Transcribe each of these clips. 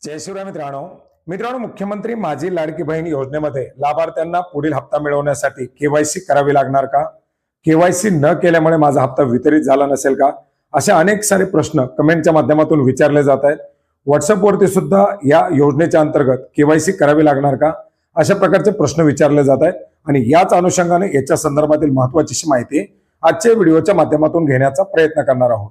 जय शिवराय मित्रांनो मुख्यमंत्री माझी लाडकी बहीण योजनेमध्ये लाभार्थ्यांना पुढील हप्ता मिळवण्यासाठी केवायसी करावी लागणार का? केवायसी न केल्यामुळे माझा हप्ता वितरित झाला नसेल का? असे अनेक सारे प्रश्न कमेंटच्या माध्यमातून विचारले जात आहेत। व्हॉट्सअपवरती सुद्धा या योजनेच्या अंतर्गत केवायसी करावी लागणार का अशा प्रकारचे प्रश्न विचारले जात आहेत आणि याच अनुषंगाने याच्या संदर्भातील महत्त्वाची माहिती आजच्या व्हिडिओच्या माध्यमातून घेण्याचा प्रयत्न करणार आहोत।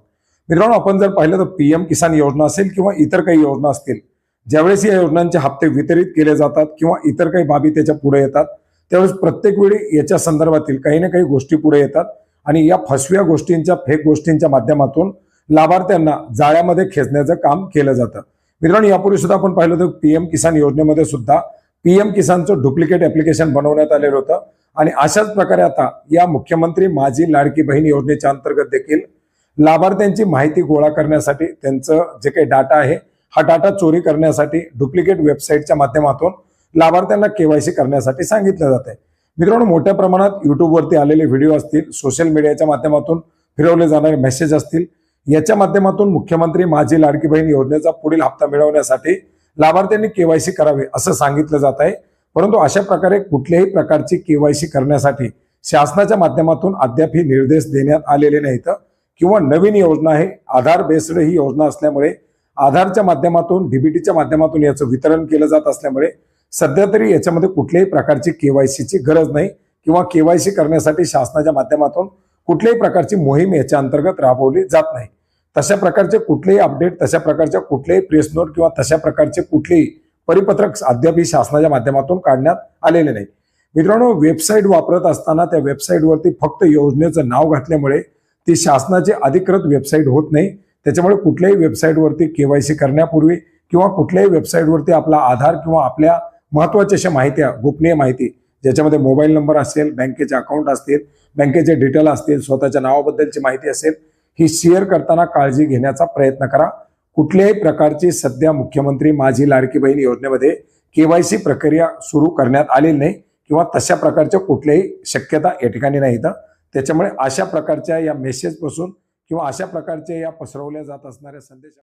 मित्रांनो, आपण जर पाहिलं तर पीएम किसान योजना असेल किंवा इतर काही योजना असतील, ज्यावेळेस या योजनांचे हप्ते वितरित केले जातात किंवा इतर काही बाबी त्याच्या पुढे येतात, त्यावेळेस प्रत्येक वेळी याच्या संदर्भातील काही ना काही गोष्टी पुढे येतात आणि या फसव्या गोष्टींच्या, फेक गोष्टींच्या माध्यमातून लाभार्थ्यांना जाळ्यामध्ये खेचण्याचं काम केलं जातं। मित्रांनो, यापूर्वी सुद्धा आपण पाहिलं तर पीएम किसान योजनेमध्ये सुद्धा पीएम किसानचं डुप्लिकेट ऍप्लिकेशन बनवण्यात आलेलं होतं आणि अशाच प्रकारे आता या मुख्यमंत्री माझी लाडकी बहीण योजनेच्या अंतर्गत देखील लाभार्थ्यांची माहिती गोळा करण्यासाठी, त्यांचं जे काही डाटा आहे हा डाटा चोरी करण्यासाठी डुप्लिकेट वेबसाईटच्या माध्यमातून लाभार्थ्यांना केवायसी करण्यासाठी सांगितलं जात आहे। मित्रांनो, मोठ्या प्रमाणात युट्यूबवरती आलेले व्हिडिओ असतील, सोशल मीडियाच्या माध्यमातून फिरवले जाणारे मेसेज असतील, याच्या माध्यमातून मुख्यमंत्री माझी लाडकी बहीण योजनेचा पुढील हप्ता मिळवण्यासाठी लाभार्थ्यांनी केवायसी करावे असं सांगितलं जात आहे। परंतु अशा प्रकारे कुठल्याही प्रकारची केवायसी करण्यासाठी शासनाच्या माध्यमातून अद्याप ही निर्देश देण्यात आलेले नाहीत किंवा नवीन योजना आहे, आधार बेस्ड ही योजना असल्यामुळे आधारच्या माध्यमातून, डीबीटीच्या माध्यमातून याचं वितरण केलं जात असल्यामुळे सध्या तरी याच्यामध्ये कुठल्याही प्रकारची केवायसीची गरज नाही किंवा केवायसी करण्यासाठी शासनाच्या माध्यमातून कुठल्याही प्रकारची मोहीम याच्या अंतर्गत राबवली जात नाही। तशा प्रकारचे कुठलेही अपडेट, तशा प्रकारच्या कुठलेही प्रेस नोट किंवा तशा प्रकारचे कुठलेही परिपत्रक अद्याप शासनाच्या माध्यमातून काढण्यात आलेले नाही। मित्रांनो, वेबसाईट वापरत असताना त्या वेबसाईटवरती फक्त योजनेचं नाव घातल्यामुळे ती शासनाची अधिकृत वेबसाईट होत नाही। त्याच्यामुळे कुठल्याही वेबसाईटवरती केवायसी करण्यापूर्वी किंवा कुठल्याही वेबसाईटवरती आपला आधार किंवा आपल्या महत्त्वाच्या अशा माहिती, गोपनीय माहिती, ज्याच्यामध्ये मोबाईल नंबर असेल, बँकेचे अकाउंट असतील, बँकेचे डिटेल असतील, स्वतःच्या नावाबद्दलची माहिती असेल, ही शेअर करताना काळजी घेण्याचा प्रयत्न करा। कुठल्याही प्रकारची सध्या मुख्यमंत्री माझी लाडकी बहीण योजनेमध्ये केवायसी प्रक्रिया सुरू करण्यात आलेली नाही किंवा तशा प्रकारच्या कुठल्याही शक्यता या ठिकाणी नाहीत। त्याच्यामुळे अशा प्रकारच्या या मेसेजपासून किंवा अशा प्रकारचे या पसरवल्या जात असणाऱ्या संदेश